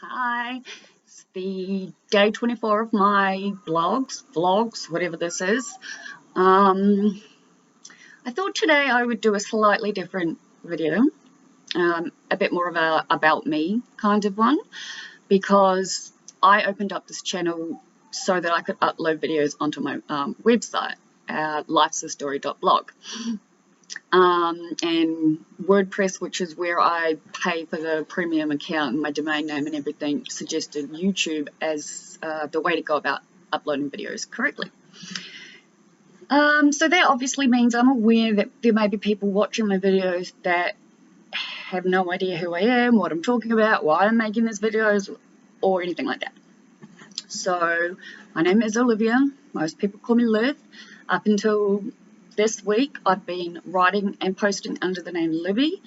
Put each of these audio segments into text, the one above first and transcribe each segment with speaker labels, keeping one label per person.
Speaker 1: Hi, it's the day 24 of my vlogs, whatever this is. Um, I thought today I would do a slightly different video, a bit more of a about me kind of one, because I opened up this channel so that I could upload videos onto my website, lifesastory.blog. And WordPress, which is where I pay for the premium account and my domain name and everything, suggested YouTube as the way to go about uploading videos correctly. So that obviously means I'm aware that there may be people watching my videos that have no idea who I am, what I'm talking about, why I'm making these videos, or anything like that. So my name is Olivia. Most people call me Liv. Up until this week, I've been writing and posting under the name Libby.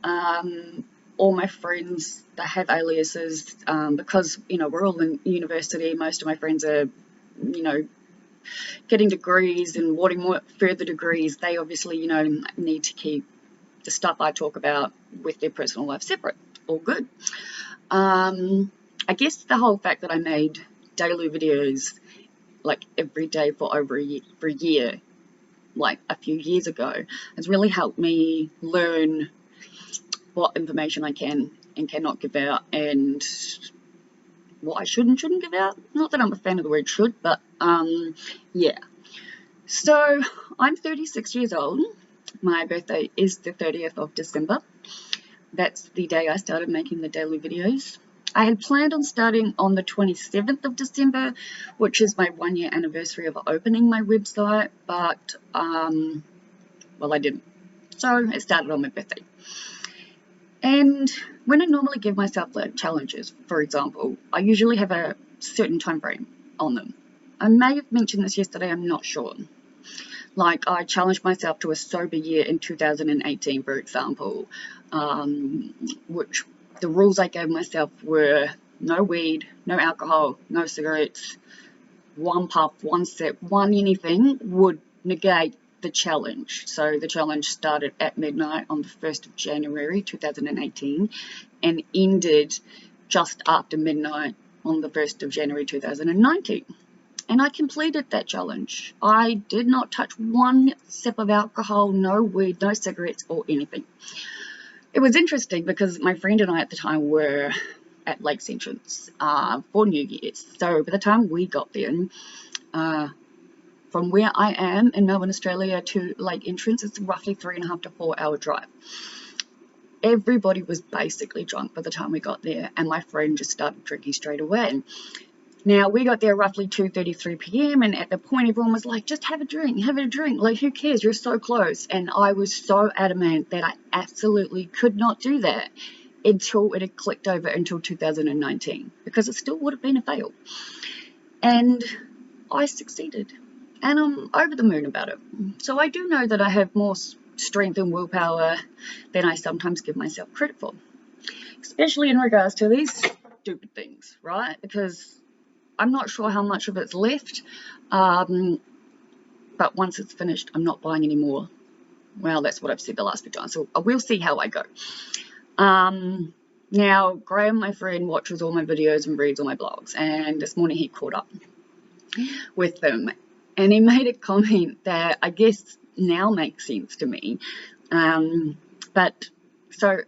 Speaker 1: All my friends, they have aliases because, we're all in university. Most of my friends are, getting degrees and wanting more further degrees. They obviously, need to keep the stuff I talk about with their personal life separate. All good. I guess the whole fact that I made daily videos like every day for over a year, like a few years ago, has really helped me learn what information I can and cannot give out, and what I should and shouldn't give out. Not that I'm a fan of the word should, but yeah. So I'm 36 years old. My birthday is the 30th of December. That's the day I started making the daily videos. I had planned on starting on the 27th of December, which is my 1-year anniversary of opening my website, but, well, I didn't. So it started on my birthday. And when I normally give myself like challenges, for example, I usually have a certain time frame on them. I may have mentioned this yesterday, I'm not sure. Like, I challenged myself to a sober year in 2018, for example, which the rules I gave myself were no weed, no alcohol, no cigarettes, one puff, one sip, one anything would negate the challenge. So the challenge started at midnight on the 1st of January 2018 and ended just after midnight on the 1st of January 2019. And I completed that challenge. I did not touch one sip of alcohol, no weed, no cigarettes, or anything. It was interesting because my friend and I at the time were at Lakes Entrance for New Year's. So by the time we got there, from where I am in Melbourne, Australia to Lake Entrance, it's roughly 3.5 to 4 hour drive. Everybody was basically drunk by the time we got there, and my friend just started drinking straight away. Now, we got there roughly 2:33 p.m. and at the point everyone was like, just have a drink, like who cares, you're so close. And I was so adamant that I absolutely could not do that until it had clicked over until 2019, because it still would have been a fail. And I succeeded, and I'm over the moon about it. So I do know that I have more strength and willpower than I sometimes give myself credit for, especially in regards to these stupid things, right? Because I'm not sure how much of it's left, but once it's finished, I'm not buying any more. Well, that's what I've said the last few times, so we'll see how I go. Now, Graham, my friend, watches all my videos and reads all my blogs, and this morning he caught up with them, and he made a comment that I guess now makes sense to me, but so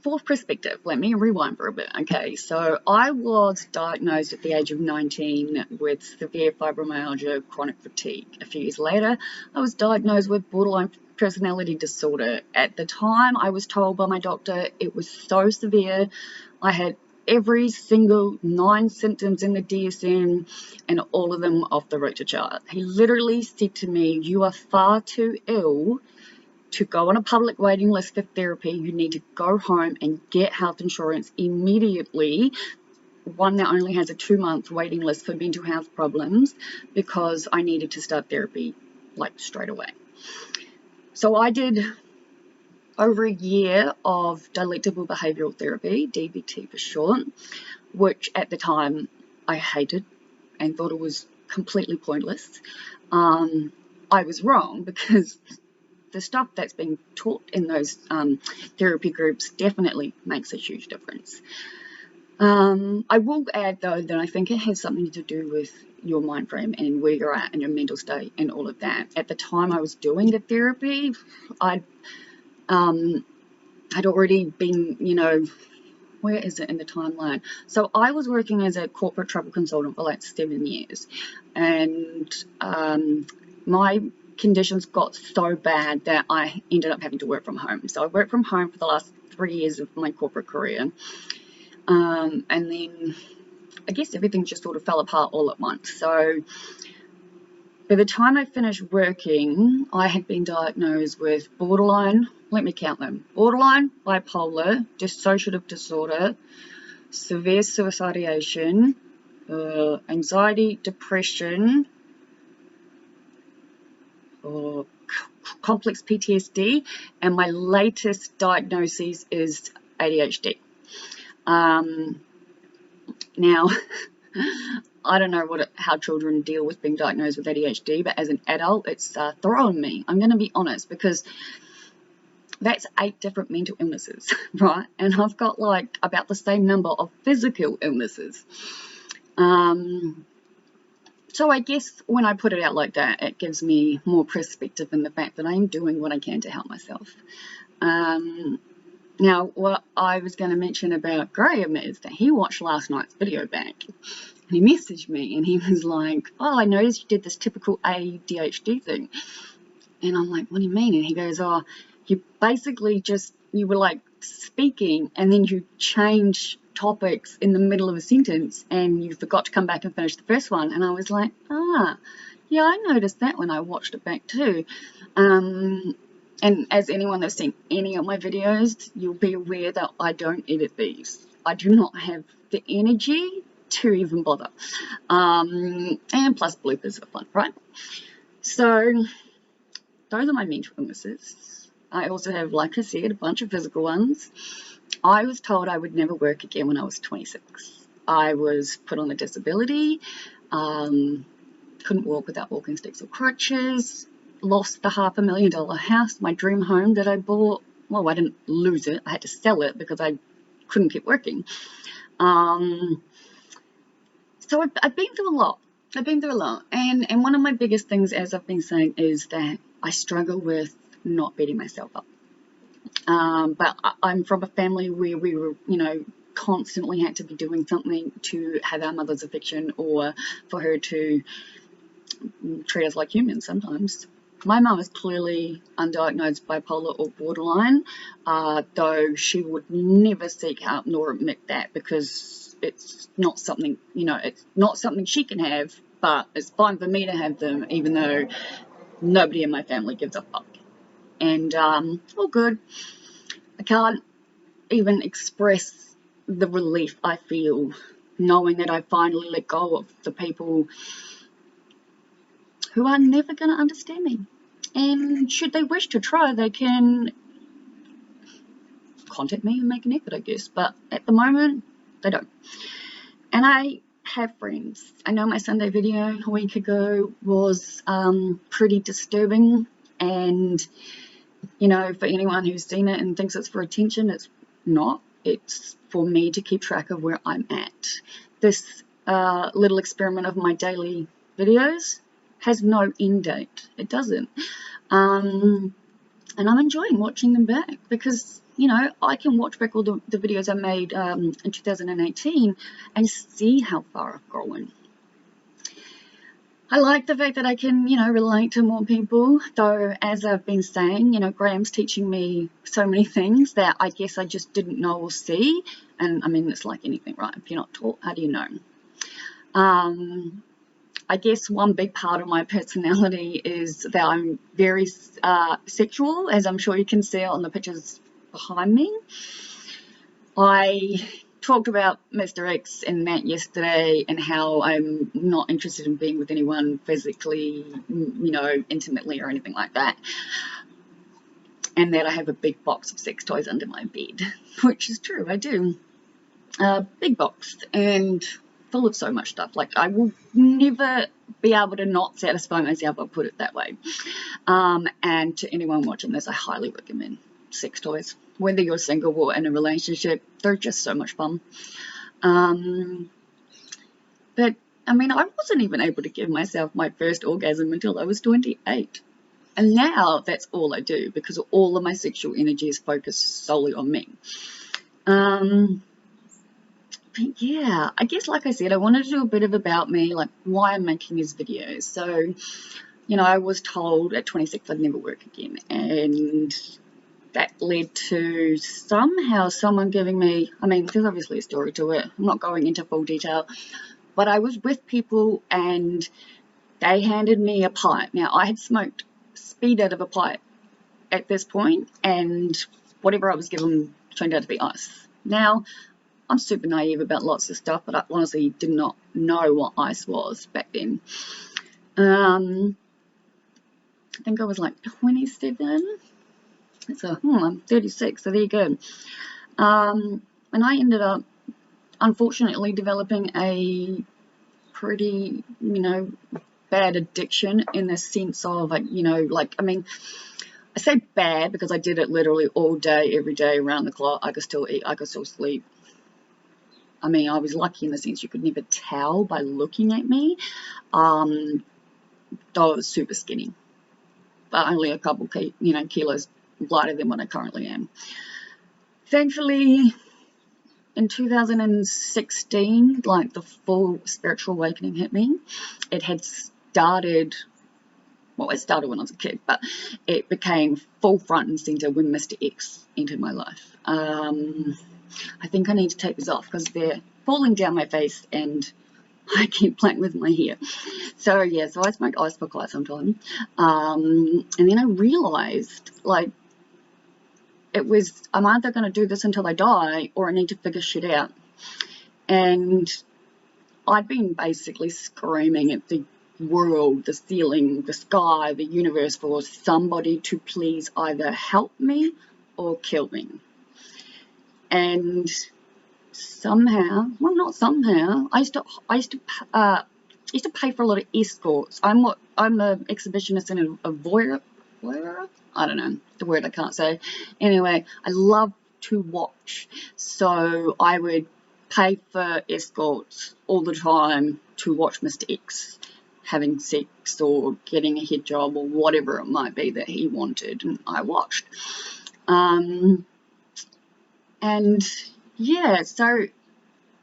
Speaker 1: for perspective, let me rewind for a bit, okay? So I was diagnosed at the age of 19 with severe fibromyalgia, chronic fatigue. A few years later, I was diagnosed with borderline personality disorder. At the time, I was told by my doctor it was so severe. I had every single 9 symptoms in the DSM and all of them off the Richter chart. He literally said to me, you are far too ill to go on a public waiting list for therapy. You need to go home and get health insurance immediately, one that only has a 2-month waiting list for mental health problems, because I needed to start therapy like straight away. So I did over a year of dialectical behavioral therapy, DBT for short, which at the time I hated and thought it was completely pointless. I was wrong, because the stuff that's being taught in those therapy groups definitely makes a huge difference. I will add though that I think it has something to do with your mind frame and where you're at and your mental state and all of that. At the time I was doing the therapy, I'd already been, where is it in the timeline? So I was working as a corporate travel consultant for like 7 years, and my conditions got so bad that I ended up having to work from home. So I worked from home for the last 3 years of my corporate career. And then I guess everything just sort of fell apart all at once. So by the time I finished working, I had been diagnosed with borderline, let me count them, borderline, bipolar, dissociative disorder, severe suicidation, anxiety, depression, complex PTSD, and my latest diagnosis is ADHD. Now, I don't know how children deal with being diagnosed with ADHD, but as an adult, it's thrown me. I'm going to be honest, because that's 8 different mental illnesses, right? And I've got like about the same number of physical illnesses. So I guess when I put it out like that, it gives me more perspective in the fact that I'm doing what I can to help myself. Now, what I was going to mention about Graham is that he watched last night's video back. And he messaged me and he was like, oh, I noticed you did this typical ADHD thing. And I'm like, what do you mean? And he goes, oh, you basically you were like speaking and then you change topics in the middle of a sentence and you forgot to come back and finish the first one. And I was like, yeah, I noticed that when I watched it back too. And as anyone that's seen any of my videos, you'll be aware that I don't edit these. I do not have the energy to even bother. And plus bloopers are fun, right? So those are my mental illnesses. I also have, like I said, a bunch of physical ones. I was told I would never work again when I was 26. I was put on a disability, couldn't walk without walking sticks or crutches, lost the $500,000 house, my dream home that I bought. Well, I didn't lose it. I had to sell it because I couldn't keep working. So I've been through a lot. And one of my biggest things, as I've been saying, is that I struggle with not beating myself up. But I'm from a family where we were, constantly had to be doing something to have our mother's affection or for her to treat us like humans sometimes. My mum is clearly undiagnosed bipolar or borderline, though she would never seek help nor admit that because it's not something, it's not something she can have, but it's fine for me to have them, even though nobody in my family gives a fuck. And all good. I can't even express the relief I feel knowing that I finally let go of the people who are never going to understand me. And should they wish to try, they can contact me and make an effort, I guess. But at the moment, they don't. And I have friends. I know my Sunday video a week ago was pretty disturbing. And, for anyone who's seen it and thinks it's for attention, it's not. It's for me to keep track of where I'm at. This little experiment of my daily videos has no end date. It doesn't. And I'm enjoying watching them back because, I can watch back all the videos I made in 2018 and see how far I've grown. I like the fact that I can, relate to more people, though, as I've been saying, Graham's teaching me so many things that I guess I just didn't know or see. And I mean, it's like anything, right? If you're not taught, how do you know? I guess one big part of my personality is that I'm very sexual, as I'm sure you can see on the pictures behind me. I talked about Mr. X and Matt yesterday and how I'm not interested in being with anyone physically, intimately or anything like that. And that I have a big box of sex toys under my bed, which is true, I do. Big box and full of so much stuff. Like, I will never be able to not satisfy myself, I'll put it that way. And to anyone watching this, I highly recommend sex toys. Whether you're single or in a relationship, they're just so much fun. But I mean, I wasn't even able to give myself my first orgasm until I was 28. And now that's all I do, because all of my sexual energy is focused solely on me. But yeah, I guess, like I said, I wanted to do a bit of about me, like why I'm making these videos. So, I was told at 26 I'd never work again, and that led to somehow someone giving me, I mean, there's obviously a story to it, I'm not going into full detail, but I was with people and they handed me a pipe. Now, I had smoked speed out of a pipe at this point, and whatever I was given turned out to be ice. Now, I'm super naive about lots of stuff, but I honestly did not know what ice was back then. I think I was like 27. So, I'm 36, so there you go. And I ended up, unfortunately, developing a pretty, bad addiction, in the sense of, I mean, I say bad because I did it literally all day, every day, around the clock. I could still eat, I could still sleep. I mean, I was lucky in the sense you could never tell by looking at me. Though I was super skinny, but only a couple, kilos lighter than what I currently am. Thankfully, in 2016, like, the full spiritual awakening hit me. It had started, well, it started when I was a kid, but it became full front and center when Mr. X entered my life. I think I need to take these off because they're falling down my face and I keep playing with my hair. So yeah, so I smoked ice for quite some time. And then I realized, like, it was, I'm either going to do this until I die or I need to figure shit out. And I'd been basically screaming at the world, the ceiling, the sky, the universe, for somebody to please either help me or kill me. And somehow, well, not somehow, I used to pay for a lot of escorts. I'm an exhibitionist and a voyeur. I don't know the word, I can't say. Anyway, I love to watch, so I would pay for escorts all the time to watch Mr. X having sex or getting a head job or whatever it might be that he wanted, and I watched. And yeah, so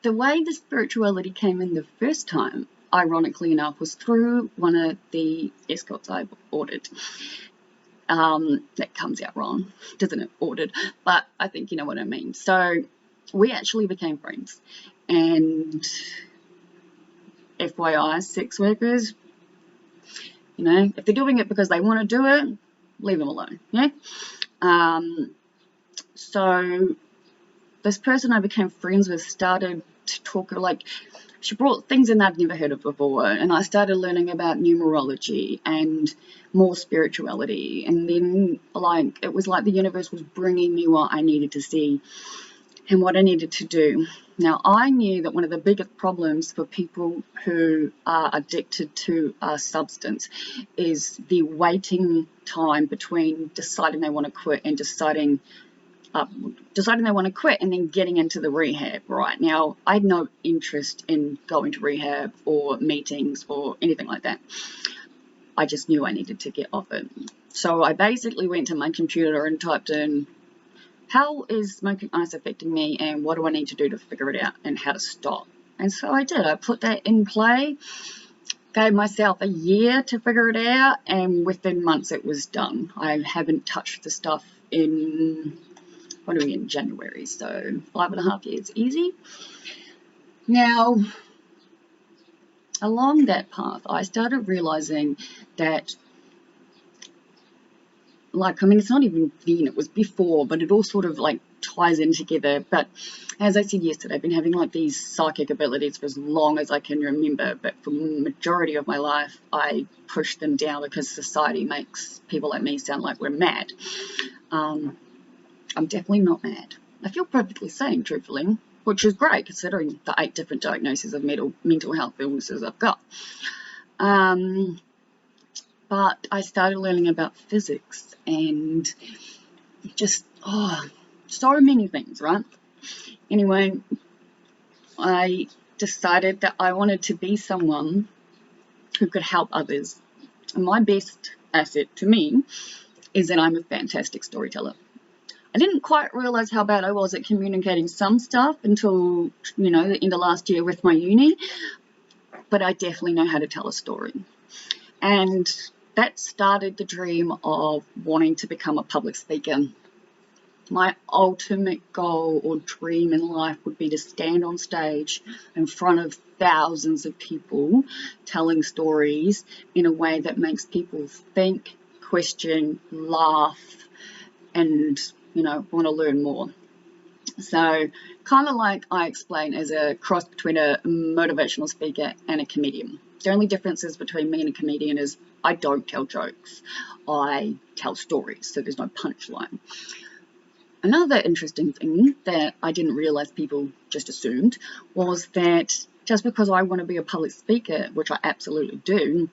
Speaker 1: the way the spirituality came in the first time, ironically enough, was through one of the escorts I ordered. That comes out wrong, doesn't it? Ordered, but I think you know what I mean. So we actually became friends, and FYI, sex workers, if they're doing it because they want to do it, leave them alone, yeah? So this person I became friends with started to talk, like, she brought things in that I'd never heard of before, and I started learning about numerology and more spirituality, and then, like, it was like the universe was bringing me what I needed to see and what I needed to do. Now, I knew that one of the biggest problems for people who are addicted to a substance is the waiting time between deciding they want to quit and deciding they want to quit and then getting into the rehab. Right now, I had no interest in going to rehab or meetings or anything like that. I just knew I needed to get off it. So I basically went to my computer and typed in, how is smoking ice affecting me, and what do I need to do to figure it out, and how to stop? And so I did. I put that in play, gave myself a year to figure it out, and within months it was done. I haven't touched the stuff in, what are we in, January, so 5.5 years easy. Now, along that path, I started realizing that, like, I mean, it's not even then, it was before, but it all sort of, like, ties in together. But as I said yesterday, I've been having, like, these psychic abilities for as long as I can remember, but for the majority of my life, I pushed them down because society makes people like me sound like we're mad. I'm definitely not mad. I feel perfectly sane, truthfully, which is great considering the 8 different diagnoses of mental health illnesses I've got. But I started learning about physics and just, so many things, right? Anyway, I decided that I wanted to be someone who could help others. And my best asset to me is that I'm a fantastic storyteller. I didn't quite realise how bad I was at communicating some stuff until, the end of last year with my uni, but I definitely know how to tell a story. And that started the dream of wanting to become a public speaker. My ultimate goal or dream in life would be to stand on stage in front of thousands of people telling stories in a way that makes people think, question, laugh, and want to learn more. So kind of like I explain, as a cross between a motivational speaker and a comedian. The only differences between me and a comedian is I don't tell jokes, I tell stories, so there's no punchline. Another interesting thing that I didn't realize people just assumed was that just because I want to be a public speaker, which I absolutely do,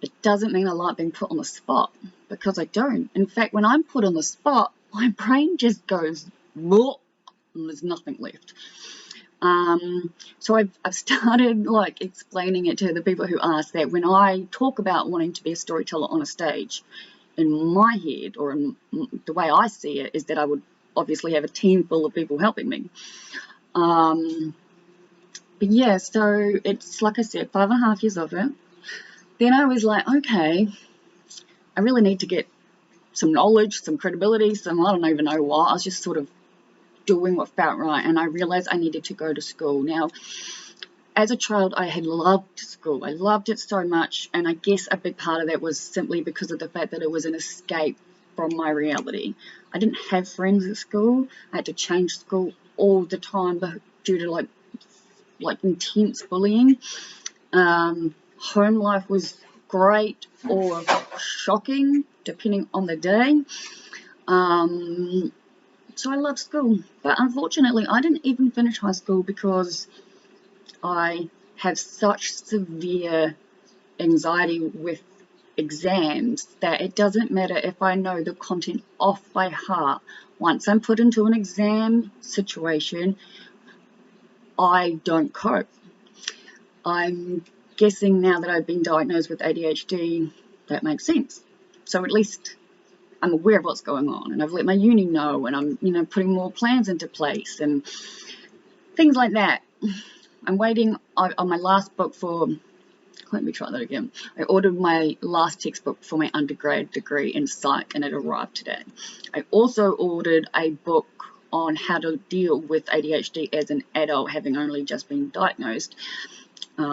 Speaker 1: it doesn't mean I like being put on the spot, because I don't. In fact, when I'm put on the spot, my brain just goes, whoa, and there's nothing left. So I've started explaining it to the people who ask that when I talk about wanting to be a storyteller on a stage, in my head, or in the way I see it, is that I would obviously have a team full of people helping me. But yeah, so it's like I said, 5.5 years of it. Then I was like, okay, I really need to get some knowledge, some credibility, I don't even know what. I was just sort of doing what felt right, and I realized I needed to go to school. Now, as a child, I had loved school. I loved it so much, and I guess a big part of that was simply because of the fact that it was an escape from my reality. I didn't have friends at school. I had to change school all the time due to like intense bullying. Home life was great or shocking, depending on the day. So I loved school, but unfortunately I didn't even finish high school because I have such severe anxiety with exams that it doesn't matter if I know the content off by heart. Once I'm put into an exam situation, I don't cope. I'm guessing now that I've been diagnosed with ADHD, that makes sense. So at least I'm aware of what's going on, and I've let my uni know, and I'm putting more plans into place and things like that. I'm waiting on my last book for, let me try that again. I ordered my last textbook for my undergrad degree in psych, and it arrived today. I also ordered a book on how to deal with ADHD as an adult, having only just been diagnosed.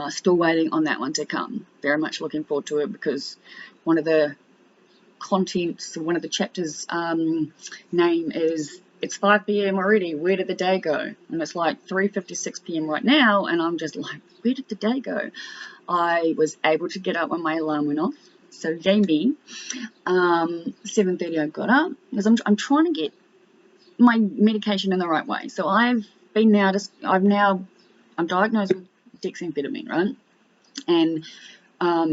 Speaker 1: Still waiting on that one to come. Very much looking forward to it, because one of the contents, one of the chapters name is "It's 5 p.m. already, where did the day go?" And it's like 3:56 p.m. right now, and I'm just like, where did the day go? I was able to get up when my alarm went off, so yay me. 7:30 I got up, because I'm trying to get my medication in the right way. So I'm diagnosed with dexamphetamine, right? And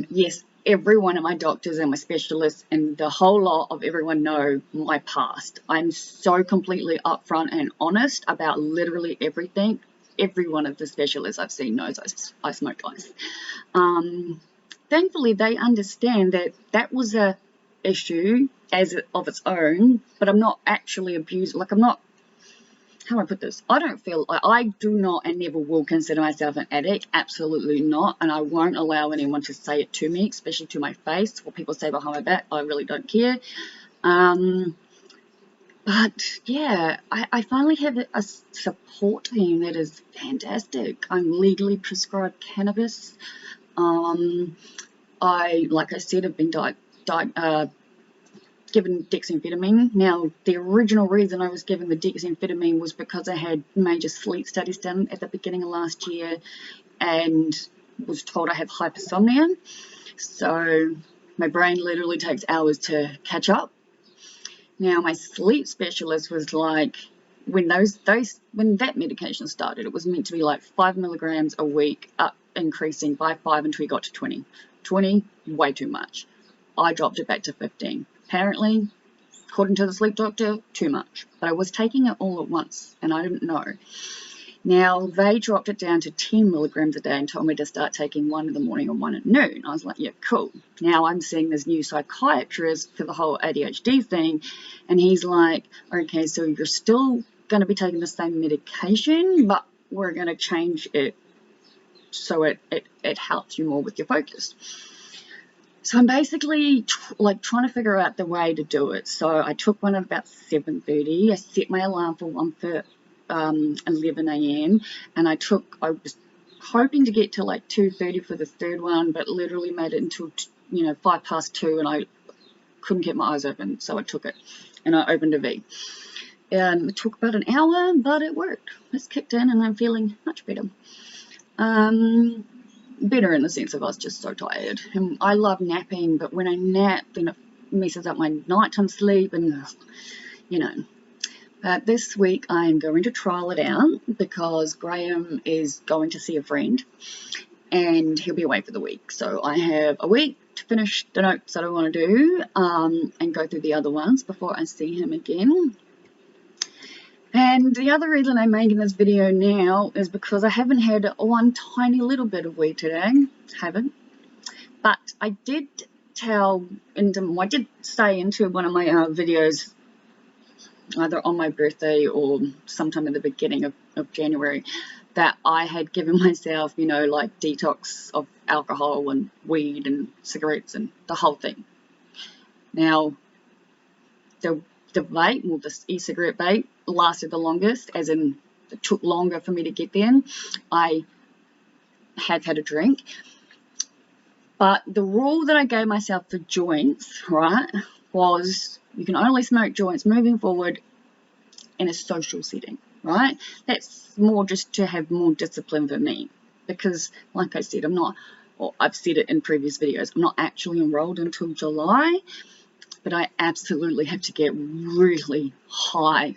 Speaker 1: yes, every one of my doctors and my specialists and the whole lot of everyone know my past. I'm so completely upfront and honest about literally everything. Every one of the specialists I've seen knows I smoked ice. Thankfully, they understand that was a issue of its own, but I'm not actually abused. I'm not, how do I put this? I do not and never will consider myself an addict. Absolutely not. And I won't allow anyone to say it to me, especially to my face. What people say behind my back, I really don't care. But yeah, I finally have a support team that is fantastic. I'm legally prescribed cannabis. Like I said, have been given dexamphetamine. Now, the original reason I was given the dexamphetamine was because I had major sleep studies done at the beginning of last year and was told I have hypersomnia. So my brain literally takes hours to catch up. Now, my sleep specialist was like, when that medication started, it was meant to be like 5 milligrams a week, up increasing by 5 until we got to 20. 20, way too much. I dropped it back to 15. Apparently, according to the sleep doctor, too much. But I was taking it all at once, and I didn't know. Now, they dropped it down to 10 milligrams a day and told me to start taking one in the morning and one at noon. I was like, yeah, cool. Now I'm seeing this new psychiatrist for the whole ADHD thing, and he's like, okay, so you're still going to be taking the same medication, but we're going to change it so it helps you more with your focus. So I'm basically trying to figure out the way to do it. So I took one at about 7:30. I set my alarm for 11 a.m. and I was hoping to get to like 2:30 for the third one, but literally made it until 2:05 and I couldn't get my eyes open, so I took it and I opened a V. It took about an hour, but it worked. It's kicked in and I'm feeling much better. Better in the sense of I was just so tired. And I love napping, but when I nap, then it messes up my nighttime sleep, and But this week I am going to trial it out because Graham is going to see a friend and he'll be away for the week. So I have a week to finish the notes that I want to do and go through the other ones before I see him again. And the other reason I'm making this video now is because I haven't had one tiny little bit of weed today. Haven't. But I did I did say into one of my videos, either on my birthday or sometime in the beginning of January, that I had given myself, detox of alcohol and weed and cigarettes and the whole thing. Now, the vape, well, this e-cigarette vape, lasted the longest, as in it took longer for me to get there. I had a drink. But the rule that I gave myself for joints, right, was you can only smoke joints moving forward in a social setting, right? That's more just to have more discipline for me because, like I said, I've said it in previous videos, I'm not actually enrolled until July, but I absolutely have to get really high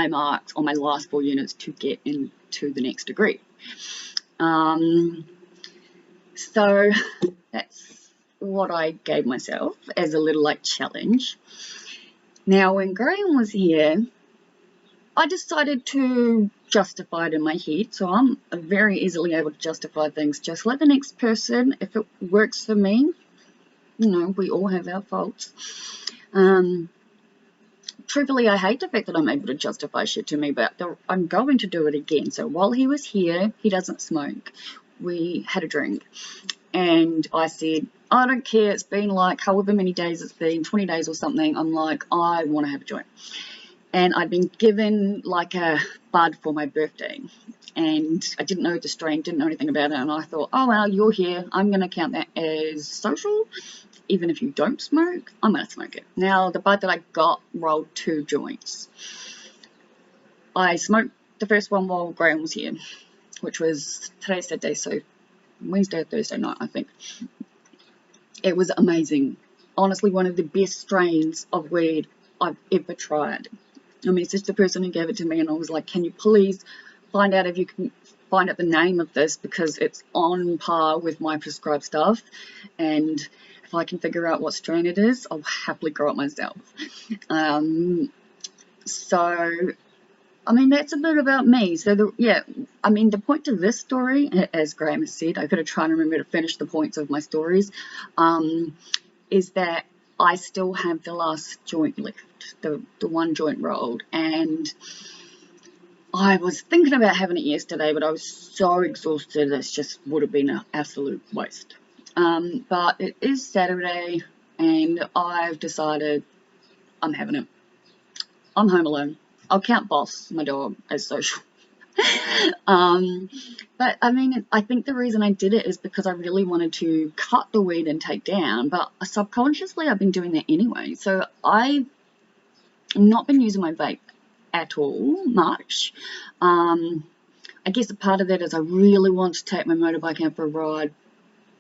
Speaker 1: marks on my last 4 units to get into the next degree. So that's what I gave myself as a little challenge. Now, when Graham was here, I decided to justify it in my head. So I'm very easily able to justify things just like the next person. If it works for me, we all have our faults. Truthfully, I hate the fact that I'm able to justify shit to me, but I'm going to do it again. So while he was here, he doesn't smoke. We had a drink. And I said, I don't care, it's been like however many days it's been, 20 days or something. I'm like, I want to have a joint. And I'd been given a bud for my birthday. And I didn't know the strain, didn't know anything about it. And I thought, oh, well, you're here. I'm going to count that as social. Even if you don't smoke, I'm going to smoke it. Now, the bud that I got rolled 2 joints. I smoked the first one while Graham was here, which was today's Saturday, so Wednesday or Thursday night, I think. It was amazing. Honestly, one of the best strains of weed I've ever tried. I messaged the person who gave it to me and I was like, can you please find out if you can find out the name of this, because it's on par with my prescribed stuff, and if I can figure out what strain it is, I'll happily grow it myself. So I mean, that's a bit about me. So, the point of this story, as Graham has said, I've got to try and remember to finish the points of my stories, is that I still have the last joint left, the one joint rolled, and I was thinking about having it yesterday, but I was so exhausted, it just would have been an absolute waste. But it is Saturday, and I've decided I'm having it. I'm home alone. I'll count Boss, my dog, as social. But I mean, I think the reason I did it is because I really wanted to cut the weed intake down, but subconsciously I've been doing that anyway. So I've not been using my vape at all much. I guess a part of that is I really want to take my motorbike out for a ride,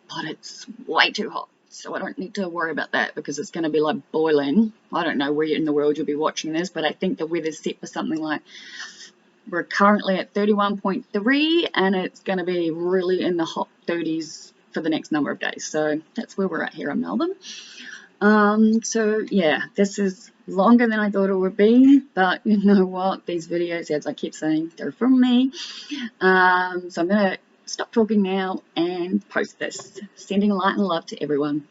Speaker 1: but it's way too hot. So I don't need to worry about that because it's going to be like boiling. I don't know where in the world you'll be watching this, but I think the weather's set for something like, we're currently at 31.3 and it's going to be really in the hot 30s for the next number of days. So that's where we're at here in Melbourne. So yeah, this is longer than I thought it would be, but you know what? These videos, as I keep saying, they're from me. So I'm going to stop talking now and post this. Sending light and love to everyone.